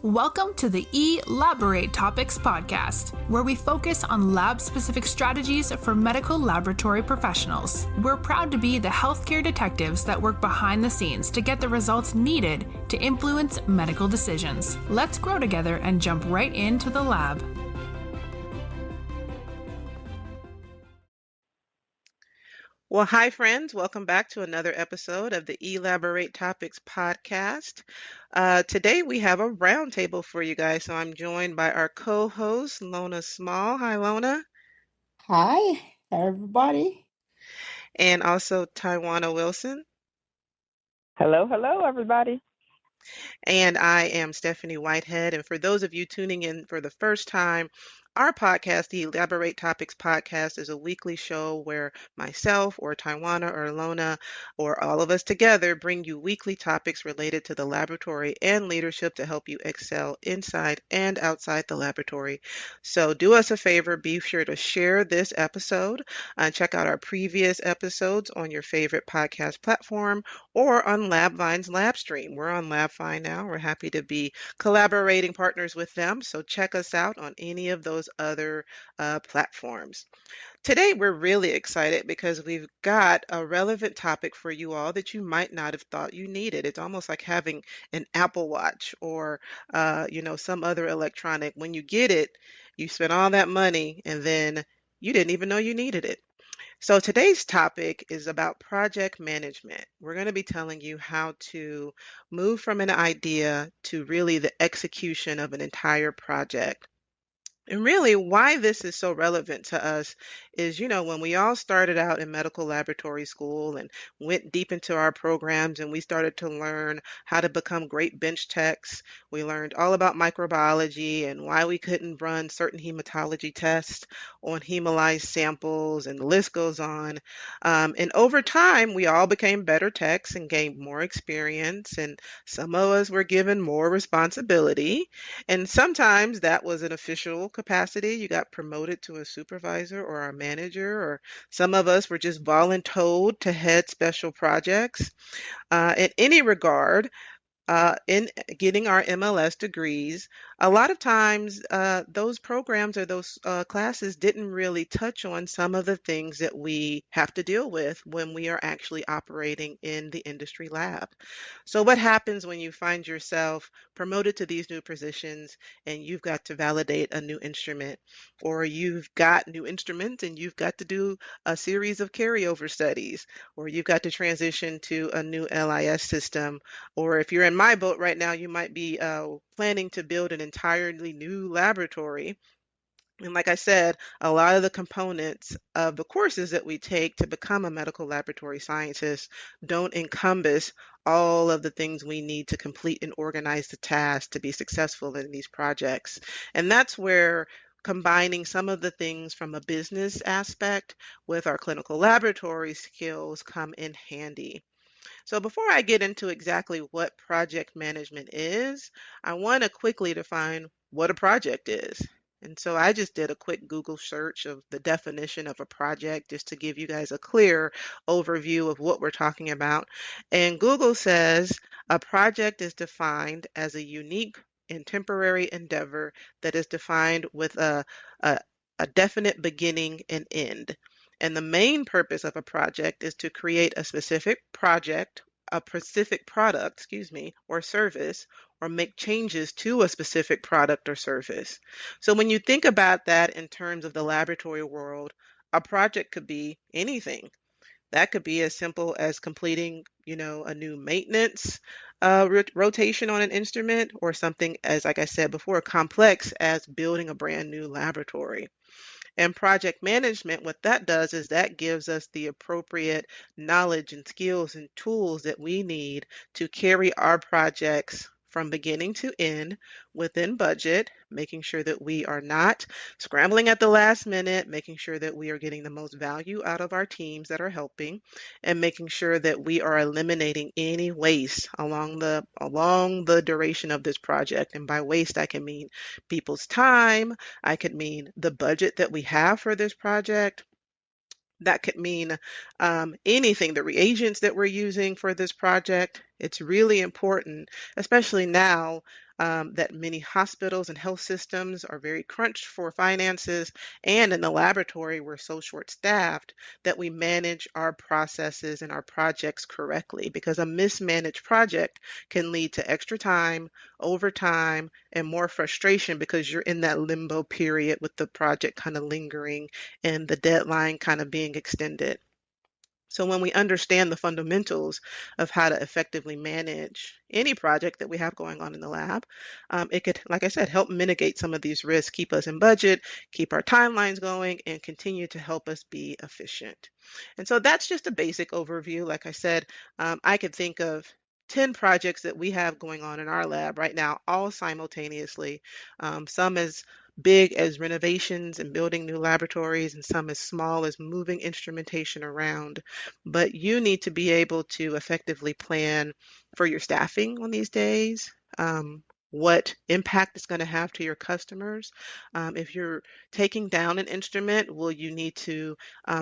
Welcome to the Elaborate Topics podcast, where we focus on lab-specific strategies for medical laboratory professionals. We're proud to be the healthcare detectives that work behind the scenes to get the results needed to influence medical decisions. Let's grow together and jump right into the lab. Well, hi, friends. Welcome back to another episode of the Elaborate Topics podcast. Today we have a roundtable for you guys. So I'm joined by our co-host, Lona Small. Hi, Lona. Hi, everybody. And also Tywauna Wilson. Hello, everybody. And I am Stephanie Whitehead. And for those of you tuning in for the first time, our podcast, the Elaborate Topics podcast, is a weekly show where myself or Tywauna or Lona or all of us together bring you weekly topics related to the laboratory and leadership to help you excel inside and outside the laboratory. So do us a favor, be sure to share this episode and check out our previous episodes on your favorite podcast platform or on LabVine's Lab Stream. We're on LabVine now. We're happy to be collaborating partners with them. So check us out on any of those other platforms. Today, we're really excited because we've got a relevant topic for you all that you might not have thought you needed. It's almost like having an Apple Watch or, some other electronic. When you get it, you spend all that money and then you didn't even know you needed it. So today's topic is about project management. We're going to be telling you how to move from an idea to really the execution of an entire project. And really, why this is so relevant to us is, when we all started out in medical laboratory school and went deep into our programs and we started to learn how to become great bench techs, we learned all about microbiology and why we couldn't run certain hematology tests on hemolyzed samples, and the list goes on. And over time, we all became better techs and gained more experience, and some of us were given more responsibility. And sometimes that was an official capacity. You got promoted to a supervisor or a manager, or some of us were just voluntold to head special projects. In any regard, in getting our MLS degrees, a lot of times those programs or those classes didn't really touch on some of the things that we have to deal with when we are actually operating in the industry lab. So what happens when you find yourself promoted to these new positions and you've got to validate a new instrument, or you've got new instruments and you've got to do a series of carryover studies, or you've got to transition to a new LIS system, or if you're in my boat right now, you might be planning to build an entirely new laboratory. And like I said, a lot of the components of the courses that we take to become a medical laboratory scientist don't encompass all of the things we need to complete and organize the tasks to be successful in these projects. And that's where combining some of the things from a business aspect with our clinical laboratory skills come in handy. So before I get into exactly what project management is, I want to quickly define what a project is. And so I just did a quick Google search of the definition of a project just to give you guys a clear overview of what we're talking about. And Google says a project is defined as a unique and temporary endeavor that is defined with a, a definite beginning and end. And the main purpose of a project is to create a specific project, a specific product, or service, or make changes to a specific product or service. So when you think about that in terms of the laboratory world, a project could be anything. That could be as simple as completing, a new maintenance rotation on an instrument, or something as, like I said before, complex as building a brand new laboratory. And project management, what that does is that gives us the appropriate knowledge and skills and tools that we need to carry our projects from beginning to end within budget, making sure that we are not scrambling at the last minute, making sure that we are getting the most value out of our teams that are helping, and making sure that we are eliminating any waste along the duration of this project. And by waste, I can mean people's time, I could mean the budget that we have for this project. That could mean anything, the reagents that we're using for this project. It's really important, especially now that many hospitals and health systems are very crunched for finances, and in the laboratory we're so short-staffed that we manage our processes and our projects correctly, because a mismanaged project can lead to extra time, overtime, and more frustration because you're in that limbo period with the project kind of lingering and the deadline kind of being extended. So when we understand the fundamentals of how to effectively manage any project that we have going on in the lab, it could, like I said, help mitigate some of these risks, keep us in budget, keep our timelines going, and continue to help us be efficient. And so that's just a basic overview. Like I said, I could think of 10 projects that we have going on in our lab right now, all simultaneously, some as big as renovations and building new laboratories, and some as small as moving instrumentation around. But you need to be able to effectively plan for your staffing on these days, what impact it's going to have to your customers. If you're taking down an instrument, will you need to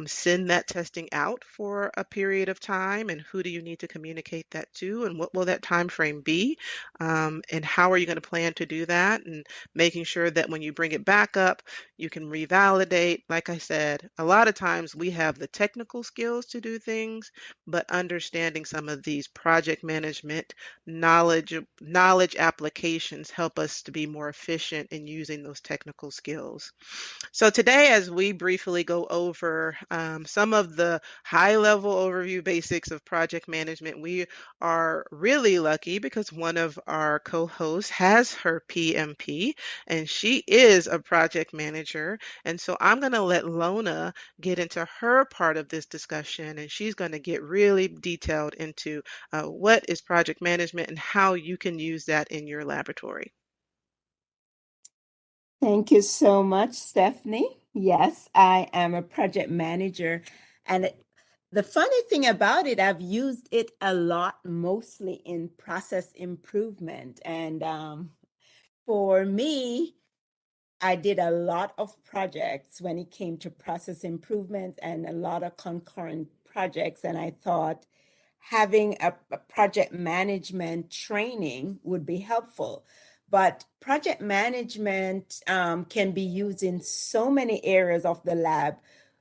send that testing out for a period of time? And who do you need to communicate that to? And what will that time frame be? And how are you going to plan to do that? And making sure that when you bring it back up, you can revalidate. Like I said, a lot of times we have the technical skills to do things, but understanding some of these project management knowledge applications help us to be more efficient in using those technical skills. So today, as we briefly go over some of the high-level overview basics of project management, we are really lucky because one of our co-hosts has her PMP, and she is a project manager. And so I'm going to let Lona get into her part of this discussion, and she's going to get really detailed into what is project management and how you can use that in your laboratory. Thank you so much, Stephanie. Yes, I am a project manager. And the funny thing about it, I've used it a lot, mostly in process improvement. And for me, I did a lot of projects when it came to process improvement and a lot of concurrent projects. And I thought having a project management training would be helpful. But project management can be used in so many areas of the lab.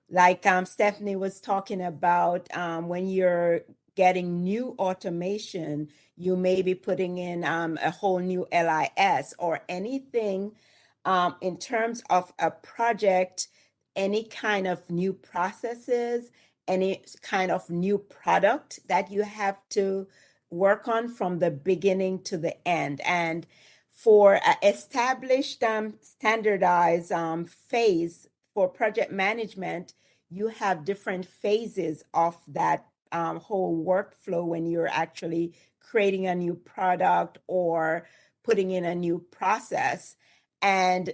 Like Stephanie was talking about, when you're getting new automation, you may be putting in a whole new LIS or anything in terms of a project, any kind of new processes, any kind of new product that you have to work on from the beginning to the end. And for an established, standardized phase for project management, you have different phases of that whole workflow when you're actually creating a new product or putting in a new process. And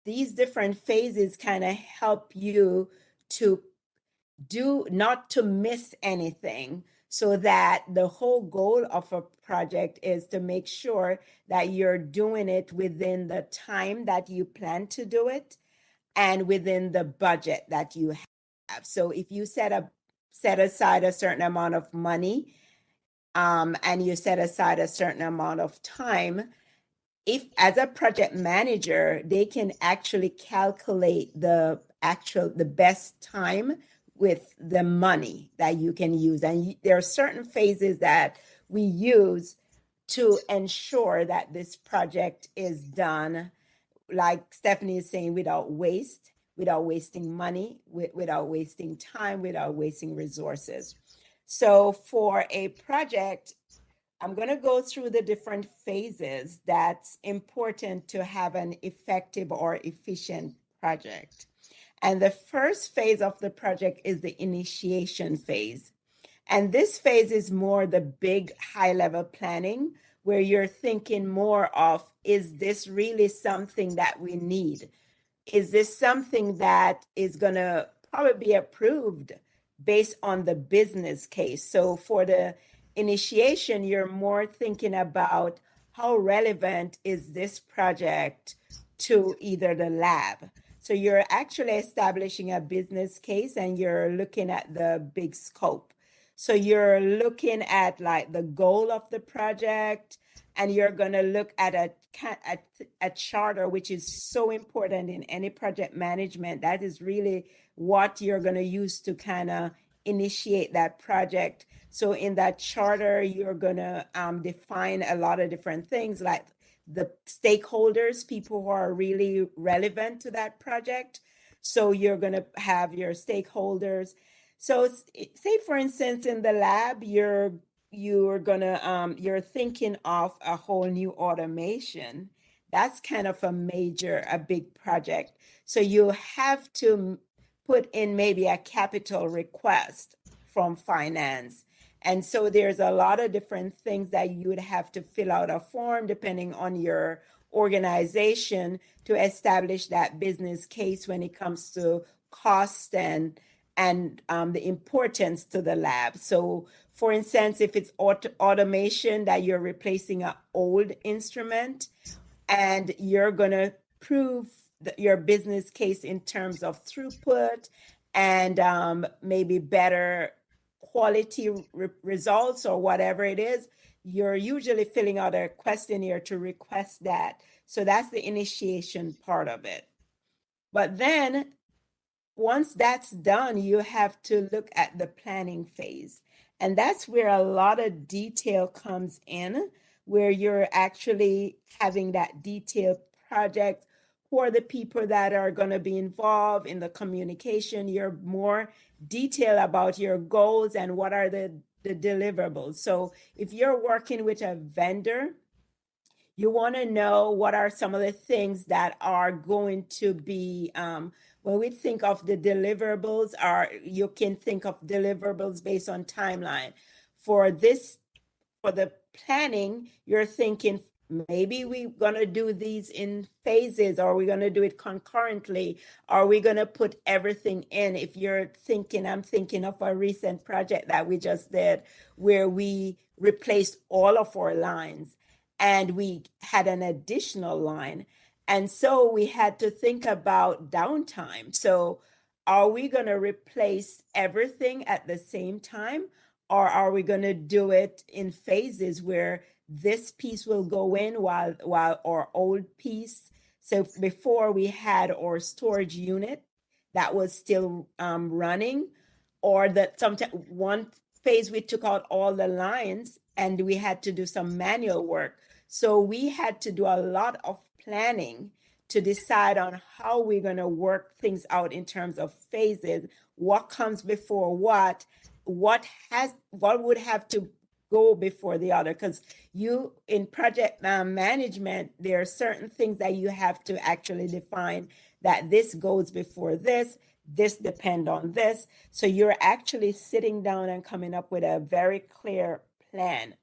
these different phases kind of help you to do not to miss anything, so that the whole goal of a project is to make sure that you're doing it within the time that you plan to do it and within the budget that you have. So if you set aside a certain amount of money, and you set aside a certain amount of time, if as a project manager, they can actually calculate the best time with the money that you can use. And there are certain phases that we use to ensure that this project is done, like Stephanie is saying, without wasting money, without wasting time, without wasting resources. So for a project, I'm going to go through the different phases that's important to have an effective or efficient project. And the first phase of the project is the initiation phase. And this phase is more the big high level planning, where you're thinking more of, is this really something that we need? Is this something that is going to probably be approved based on the business case? So for the initiation, you're more thinking about how relevant is this project to either the lab. So you're actually establishing a business case and you're looking at the big scope. So you're looking at like the goal of the project, and you're going to look at a charter, which is so important in any project management. That is really what you're going to use to kind of initiate that project. So in that charter, you're going to define a lot of different things like the stakeholders, people who are really relevant to that project. So you're going to have your stakeholders. So say for instance, in the lab, you're thinking of a whole new automation. That's kind of a big project. So you have to put in maybe a capital request from finance. And so there's a lot of different things that you would have to fill out a form depending on your organization to establish that business case when it comes to cost and the importance to the lab. So for instance, if it's automation that you're replacing an old instrument and you're going to prove your business case in terms of throughput and maybe better quality results or whatever it is, you're usually filling out a questionnaire to request that. So that's the initiation part of it. But then once that's done, you have to look at the planning phase. And that's where a lot of detail comes in, where you're actually having that detailed project. Who are the people that are going to be involved in the communication? You're more detailed about your goals and what are the deliverables. So if you're working with a vendor, you want to know what are some of the things that are going to be when we think of the deliverables, you can think of deliverables based on timeline. For the planning, you're thinking maybe we're going to do these in phases, or we're going to do it concurrently, or we're going to put everything in. If you're thinking, I'm thinking of a recent project that we just did where we replaced all of our lines and we had an additional line. And so we had to think about downtime. So are we going to replace everything at the same time? Or are we going to do it in phases where this piece will go in while our old piece? So before we had our storage unit that was still running, or that sometimes one phase we took out all the lines and we had to do some manual work. So we had to do a lot of planning to decide on how we're going to work things out in terms of phases, what comes before what would have to go before the other. Because you in project management, there are certain things that you have to actually define, that this goes before this depend on this. So you're actually sitting down and coming up with a very clear plan.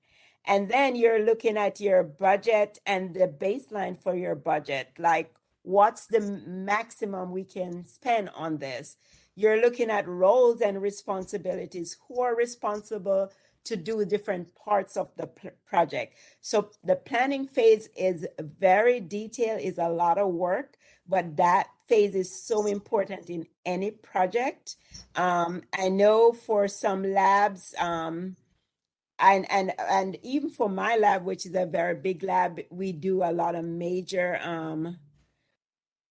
And then you're looking at your budget and the baseline for your budget, like what's the maximum we can spend on this. You're looking at roles and responsibilities. Who are responsible to do different parts of the project? So the planning phase is very detailed, is a lot of work, but that phase is so important in any project. I know for some labs, and even for my lab, which is a very big lab, we do a lot of major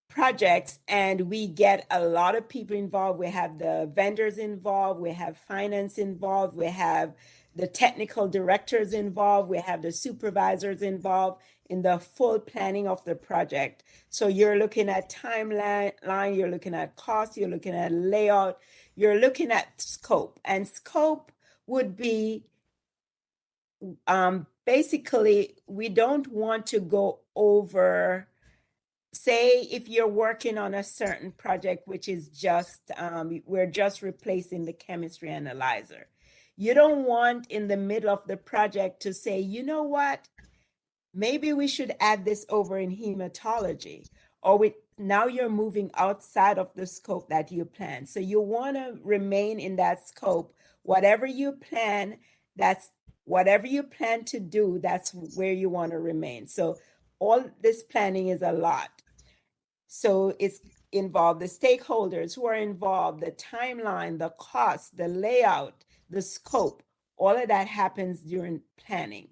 projects and we get a lot of people involved. We have the vendors involved, we have finance involved, we have the technical directors involved, we have the supervisors involved in the full planning of the project. So you're looking at timeline, you're looking at cost, you're looking at layout, you're looking at scope. And scope would be basically, we don't want to go over, say, if you're working on a certain project, which is just, we're just replacing the chemistry analyzer. You don't want in the middle of the project to say, you know what, maybe we should add this over in hematology, or now you're moving outside of the scope that you plan. So you want to remain in that scope. Whatever you plan, whatever you plan to do, that's where you want to remain. So all this planning is a lot. So it's involved the stakeholders who are involved, the timeline, the cost, the layout, the scope. All of that happens during planning.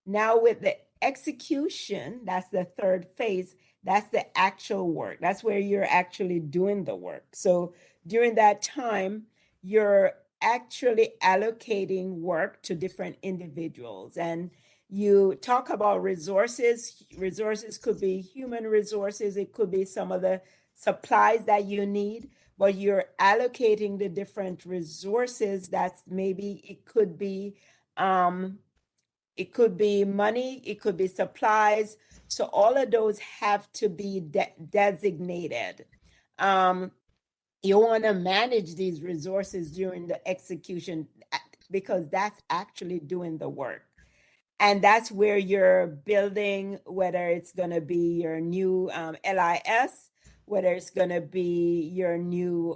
Now with the execution, that's the third phase, that's the actual work. That's where you're actually doing the work. So during that time, you're actually allocating work to different individuals. And you talk about resources. Resources could be human resources, it could be some of the supplies that you need, but you're allocating the different resources. That's maybe it could be money, it could be supplies. So all of those have to be designated. Um, you want to manage these resources during the execution because that's actually doing the work. And that's where you're building, whether it's going to be your new LIS, whether it's going to be your new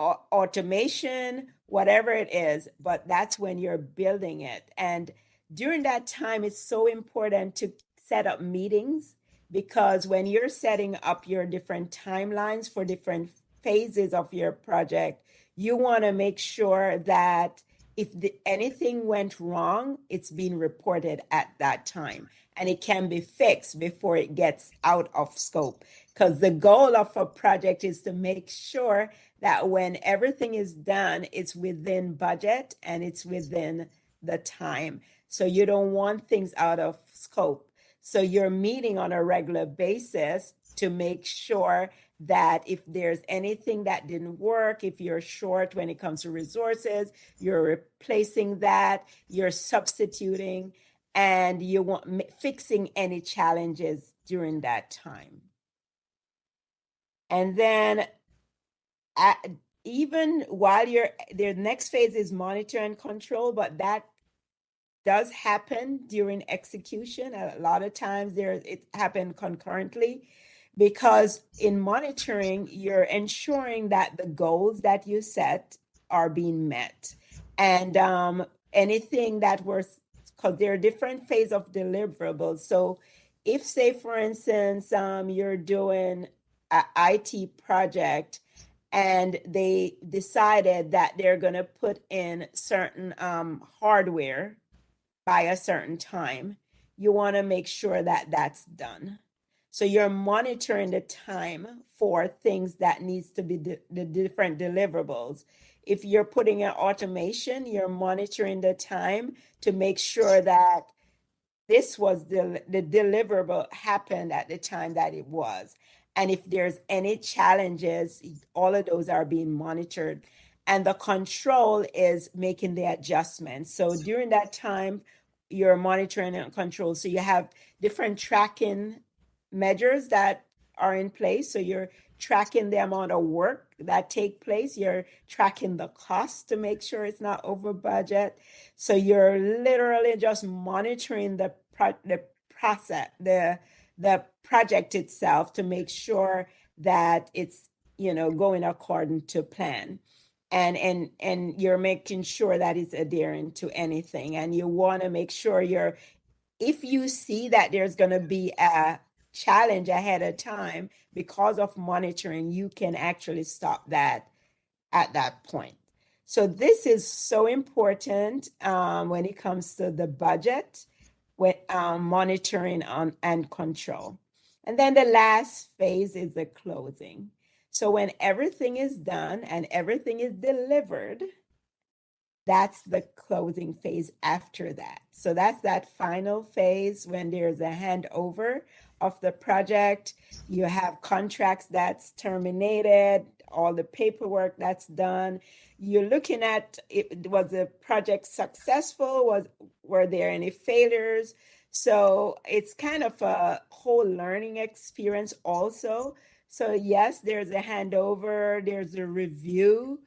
automation, whatever it is, but that's when you're building it. And during that time, it's so important to set up meetings because when you're setting up your different timelines for different phases of your project, you want to make sure that if anything went wrong, it's being reported at that time and it can be fixed before it gets out of scope. Because the goal of a project is to make sure that when everything is done, it's within budget and it's within the time. So you don't want things out of scope. So you're meeting on a regular basis to make sure that if there's anything that didn't work, if you're short when it comes to resources, you're replacing that, you're substituting, and you want fixing any challenges during that time. And then even while the next phase is monitor and control, but that does happen during execution. A lot of times it happened concurrently because in monitoring, you're ensuring that the goals that you set are being met. And anything that was, because there are different phases of deliverables. So if, say, for instance, you're doing an IT project and they decided that they're going to put in certain hardware by a certain time, you want to make sure that that's done. So you're monitoring the time for things that needs to be the different deliverables. If you're putting in automation, you're monitoring the time to make sure that this was the deliverable happened at the time that it was. And if there's any challenges, all of those are being monitored. And the control is making the adjustments. So during that time, you're monitoring and control. So you have different tracking measures that are in place. So you're tracking the amount of work that take place. You're tracking the cost to make sure it's not over budget. So you're literally just monitoring the process, the project itself to make sure that it's going according to plan. And you're making sure that it's adhering to anything. And you want to make sure if you see that there's going to be a challenge ahead of time because of monitoring, you can actually stop that at that point. So this is so important when it comes to the budget, with monitoring and control. And then the last phase is the closing. So when everything is done and everything is delivered, that's the closing phase after that. So that's that final phase when there's a handover of the project. You have contracts that's terminated, all the paperwork that's done. You're looking at was the project successful? Were there any failures? So it's kind of a whole learning experience also. So yes, there's a handover, there's a review,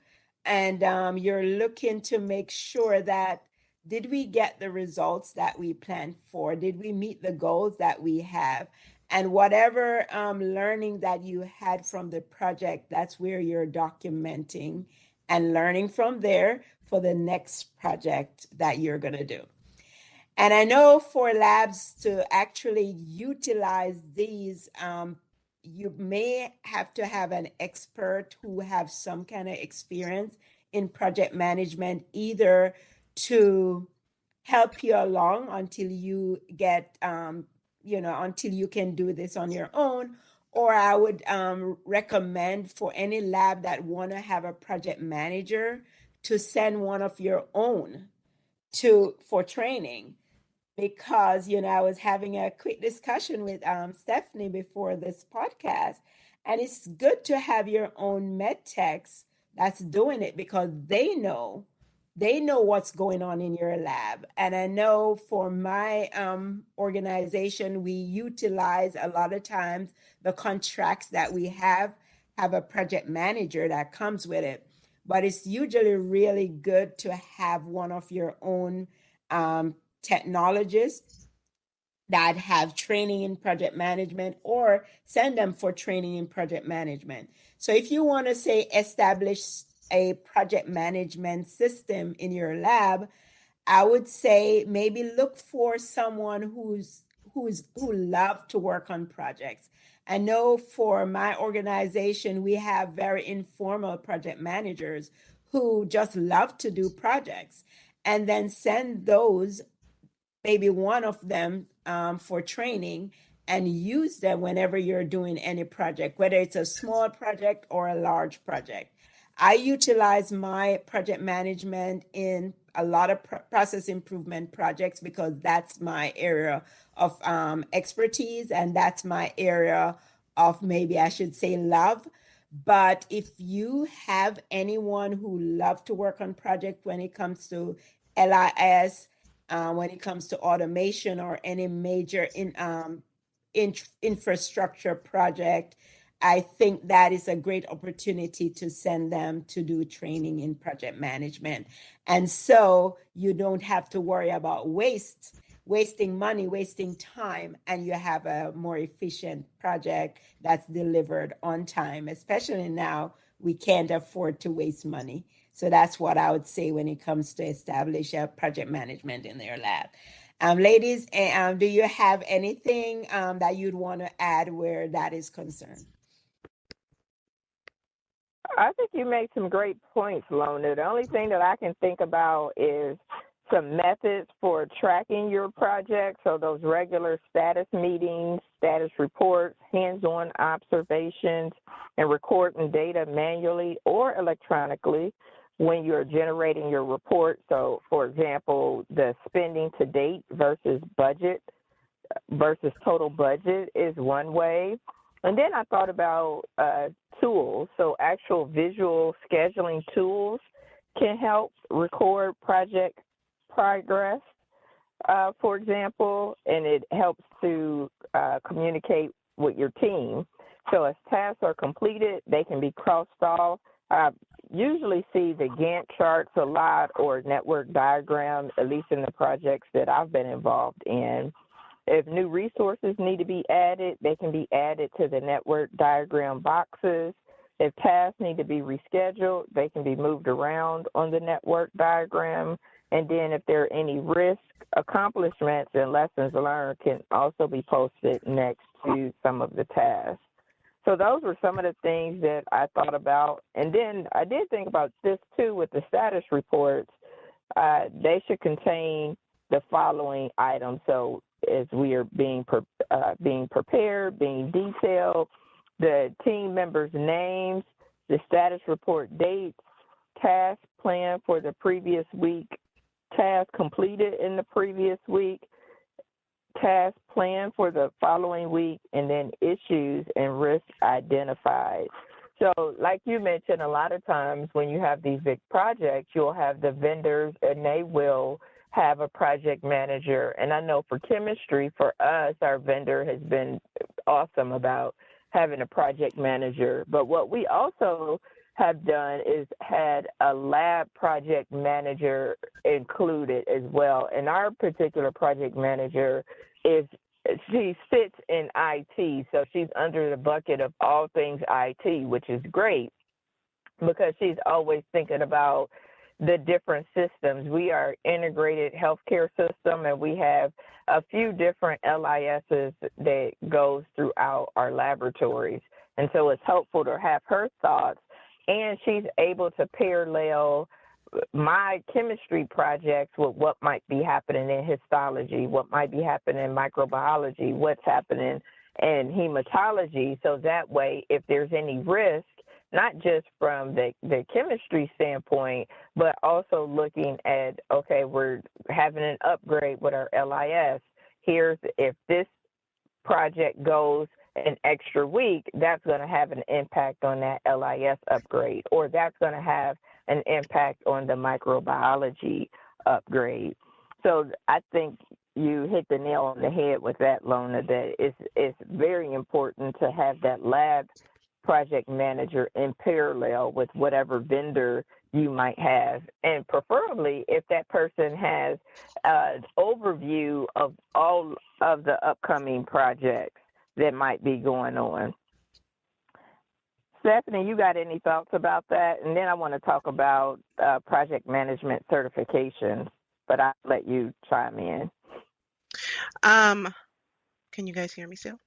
and you're looking to make sure that did we get the results that we planned for? Did we meet the goals that we have? And whatever learning that you had from the project, that's where you're documenting and learning from there for the next project that you're going to do. And I know for labs to actually utilize these, you may have to have an expert who have some kind of experience in project management, either to help you along until you get, until you can do this on your own. Or I would recommend for any lab that want to have a project manager to send one of your own to for training, because I was having a quick discussion with Stephanie before this podcast, and it's good to have your own med techs that's doing it, because they know what's going on in your lab. And I know for my organization, we utilize a lot of times the contracts that we have a project manager that comes with it, but it's usually really good to have one of your own um, technologists that have training in project management, or send them for training in project management. So if you want to say establish a project management system in your lab, I would say maybe look for someone who love to work on projects. I know for my organization, we have very informal project managers who just love to do projects, and then send those, maybe one of them, for training, and use them whenever you're doing any project, whether it's a small project or a large project. I utilize my project management in a lot of process improvement projects, because that's my area of expertise, and that's my area of, maybe I should say, love. But if you have anyone who love to work on project when it comes to LIS, when it comes to automation or any major infrastructure project, I think that is a great opportunity to send them to do training in project management. And so you don't have to worry about wasting money, wasting time, and you have a more efficient project that's delivered on time. Especially now, we can't afford to waste money. So that's what I would say when it comes to establish a project management in their lab. Ladies, do you have anything that you'd want to add where that is concerned? I think you made some great points, Lona. The only thing that I can think about is some methods for tracking your project. So those regular status meetings, status reports, hands-on observations, and recording data manually or electronically when you're generating your report. So, for example, the spending to date versus total budget is one way. And then I thought about tools. So actual visual scheduling tools can help record project progress, for example, and it helps to communicate with your team. So as tasks are completed, they can be crossed off. I usually see the Gantt charts a lot, or network diagrams, at least in the projects that I've been involved in. If new resources need to be added, they can be added to the network diagram boxes. If tasks need to be rescheduled, they can be moved around on the network diagram. And then if there are any risk, accomplishments and lessons learned can also be posted next to some of the tasks. So those were some of the things that I thought about. And then I did think about this too with the status reports. They should contain the following items. So as we are being prepared, being detailed, the team members' names, the status report dates, task plan for the previous week, task completed in the previous week, task plan for the following week, and then issues and risks identified. So like you mentioned, a lot of times when you have these big projects, you'll have the vendors and they will have a project manager. And I know for chemistry, for us, our vendor has been awesome about having a project manager. But what we also have done is had a lab project manager included as well. And our particular project manager she sits in IT, so she's under the bucket of all things IT, which is great because she's always thinking about the different systems. We are integrated healthcare system, and we have a few different LISs that goes throughout our laboratories. And so it's helpful to have her thoughts, and she's able to parallel my chemistry projects with what might be happening in histology, what might be happening in microbiology, what's happening in hematology. So that way, if there's any risk, not just from the chemistry standpoint, but also looking at, okay, we're having an upgrade with our LIS. If this project goes an extra week, that's going to have an impact on that LIS upgrade, or that's going to have an impact on the microbiology upgrade. So I think you hit the nail on the head with that, Lona, that it's very important to have that lab project manager in parallel with whatever vendor you might have. And preferably if that person has an overview of all of the upcoming projects that might be going on. Stephanie, you got any thoughts about that? And then I want to talk about project management certifications, but I'll let you chime in. Can you guys hear me still?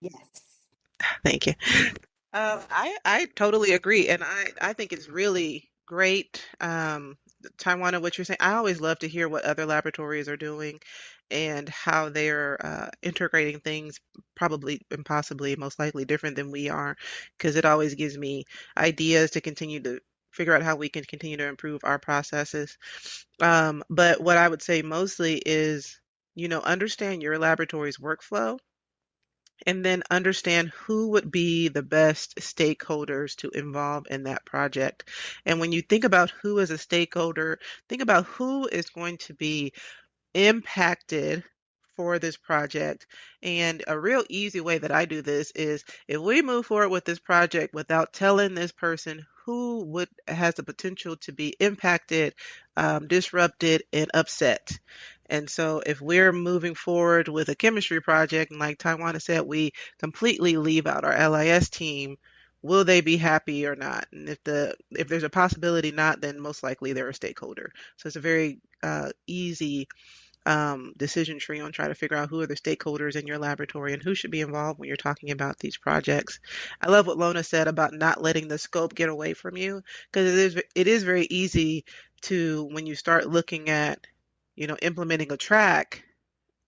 Yes. Thank you. I totally agree, and I think it's really great. Tywauna, what you're saying, I always love to hear what other laboratories are doing and how they're integrating things, probably and possibly most likely different than we are, because it always gives me ideas to continue to figure out how we can continue to improve our processes. But what I would say mostly is, understand your laboratory's workflow and then understand who would be the best stakeholders to involve in that project. And when you think about who is a stakeholder, think about who is going to be impacted for this project. And a real easy way that I do this is if we move forward with this project without telling this person who has the potential to be impacted, disrupted, and upset. And so if we're moving forward with a chemistry project, and like Tywauna said, we completely leave out our LIS team, will they be happy or not? And if there's a possibility not, then most likely they're a stakeholder. So it's a very easy decision tree on trying to figure out who are the stakeholders in your laboratory and who should be involved when you're talking about these projects. I love what Lona said about not letting the scope get away from you, because it is very easy to, when you start looking at, implementing a track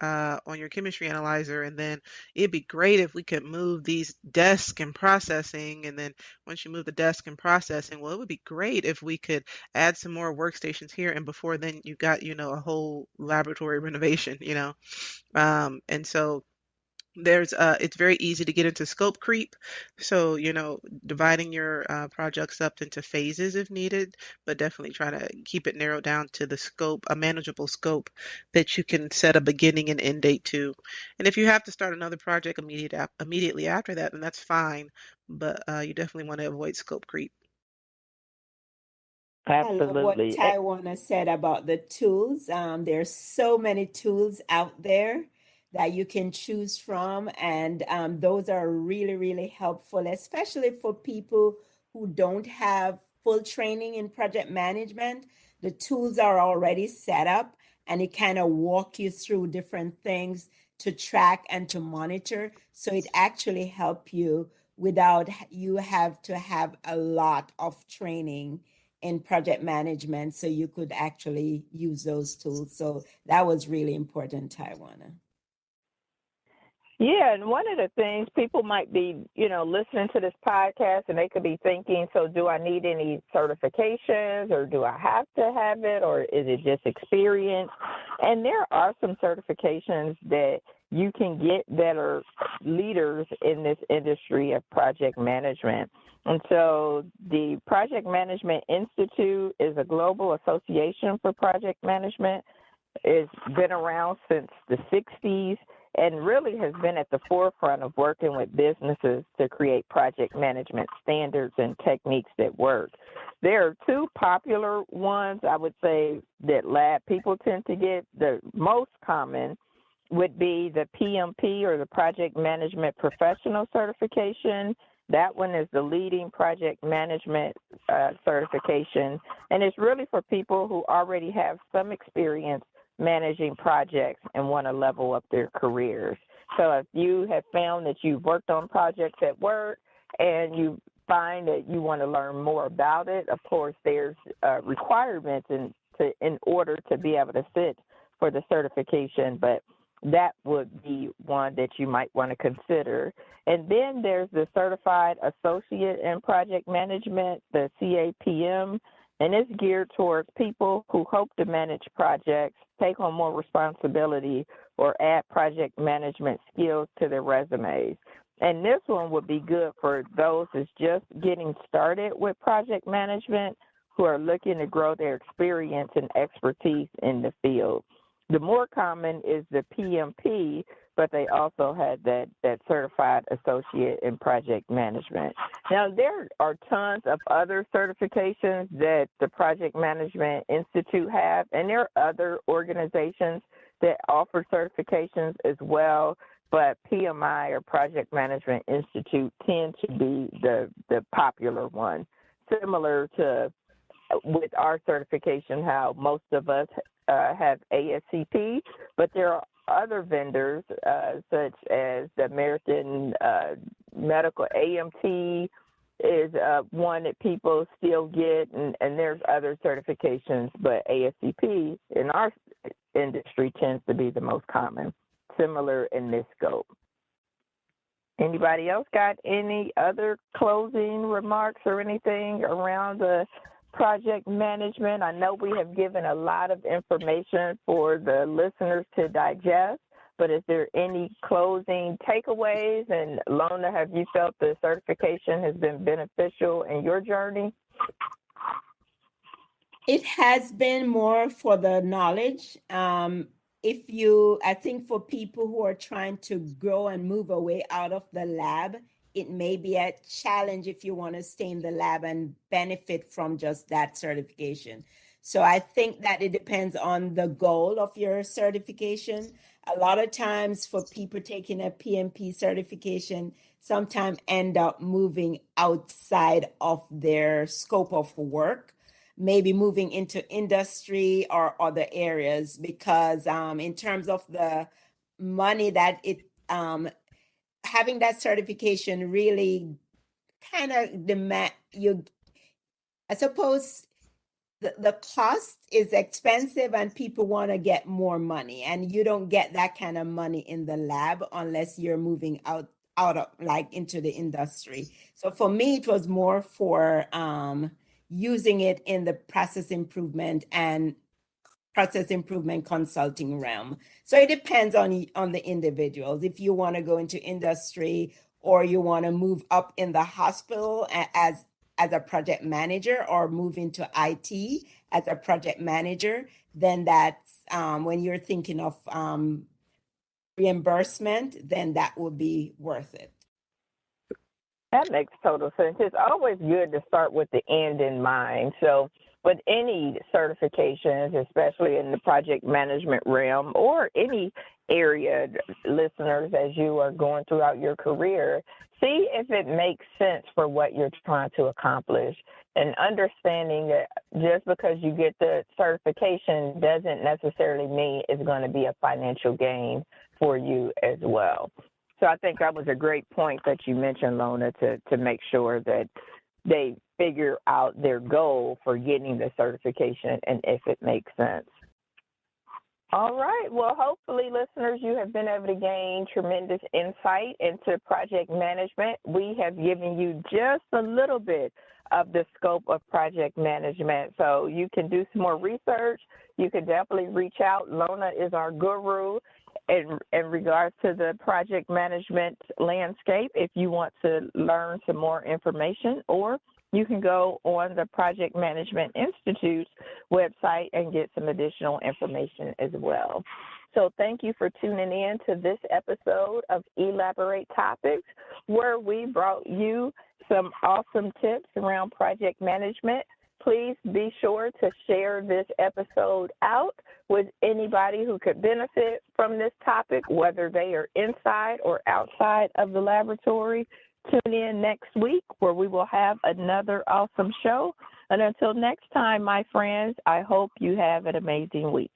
on your chemistry analyzer, and then it'd be great if we could move these desk and processing, and then once you move the desk and processing, well, it would be great if we could add some more workstations here, and before then you got, a whole laboratory renovation, and so it's very easy to get into scope creep. So, dividing your projects up into phases if needed, but definitely try to keep it narrowed down to the scope, a manageable scope that you can set a beginning and end date to. And if you have to start another project immediately after that, then that's fine. But you definitely want to avoid scope creep. I love what Absolutely. Tywana said about the tools. There's so many tools out there that you can choose from, and those are really, really helpful, especially for people who don't have full training in project management. The tools are already set up, and it kind of walk you through different things to track and to monitor. So it actually help you without you have to have a lot of training in project management, so you could actually use those tools. So that was really important, Tywana. Yeah, and one of the things people might be, listening to this podcast and they could be thinking, so do I need any certifications, or do I have to have it, or is it just experience? And there are some certifications that you can get that are leaders in this industry of project management. And so the Project Management Institute is a global association for project management. It's been around since the 60s and really has been at the forefront of working with businesses to create project management standards and techniques that work. There are two popular ones, I would say, that lab people tend to get. The most common would be the PMP, or the Project Management Professional Certification. That one is the leading project management certification, and it's really for people who already have some experience managing projects and want to level up their careers. So if you have found that you've worked on projects at work and you find that you want to learn more about it, of course, there's requirements in order to be able to sit for the certification, but that would be one that you might want to consider. And then there's the Certified Associate in Project Management, the CAPM, and it's geared towards people who hope to manage projects, take on more responsibility, or add project management skills to their resumes. And this one would be good for those that's just getting started with project management who are looking to grow their experience and expertise in the field. The more common is the PMP, but they also had that Certified Associate in Project Management. Now, there are tons of other certifications that the Project Management Institute have, and there are other organizations that offer certifications as well, but PMI or Project Management Institute tend to be the popular one, similar to with our certification, how most of us have ASCP, but there are other vendors such as the American Medical AMT is one that people still get, and there's other certifications, but ASCP in our industry tends to be the most common, similar in this scope. Anybody else got any other closing remarks or anything around the project management? I know we have given a lot of information for the listeners to digest, but is there any closing takeaways? And Lona, have you felt the certification has been beneficial in your journey? It has been more for the knowledge. I think for people who are trying to grow and move away out of the lab, it may be a challenge if you want to stay in the lab and benefit from just that certification. So I think that it depends on the goal of your certification. A lot of times for people taking a PMP certification, sometimes end up moving outside of their scope of work, maybe moving into industry or other areas, because in terms of the money that having that certification really kind of demand you, I suppose the cost is expensive and people want to get more money, and you don't get that kind of money in the lab unless you're moving out of like into the industry. So for me, it was more for using it in the process improvement consulting realm. So it depends on the individuals. If you want to go into industry or you want to move up in the hospital as a project manager, or move into IT as a project manager, then that's when you're thinking of reimbursement, then that would be worth it. That makes total sense. It's always good to start with the end in mind. So with any certifications, especially in the project management realm or any area, listeners, as you are going throughout your career, see if it makes sense for what you're trying to accomplish, and understanding that just because you get the certification doesn't necessarily mean it's going to be a financial gain for you as well. So I think that was a great point that you mentioned, Lona, to make sure that they figure out their goal for getting the certification and if it makes sense. All right. Well, hopefully, listeners, you have been able to gain tremendous insight into project management. We have given you just a little bit of the scope of project management, so you can do some more research. You can definitely reach out. Lona is our guru in regards to the project management landscape if you want to learn some more information, or you can go on the Project Management Institute's website and get some additional information as well. So thank you for tuning in to this episode of Elaborate Topics, where we brought you some awesome tips around project management. Please be sure to share this episode out with anybody who could benefit from this topic, whether they are inside or outside of the laboratory. Tune in next week where we will have another awesome show. And until next time, my friends, I hope you have an amazing week.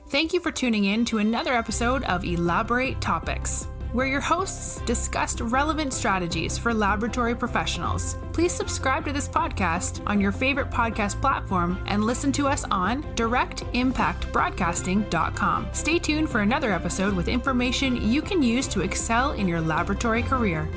Thank you for tuning in to another episode of Elaborate Topics. where your hosts discussed relevant strategies for laboratory professionals. Please subscribe to this podcast on your favorite podcast platform and listen to us on directimpactbroadcasting.com. Stay tuned for another episode with information you can use to excel in your laboratory career.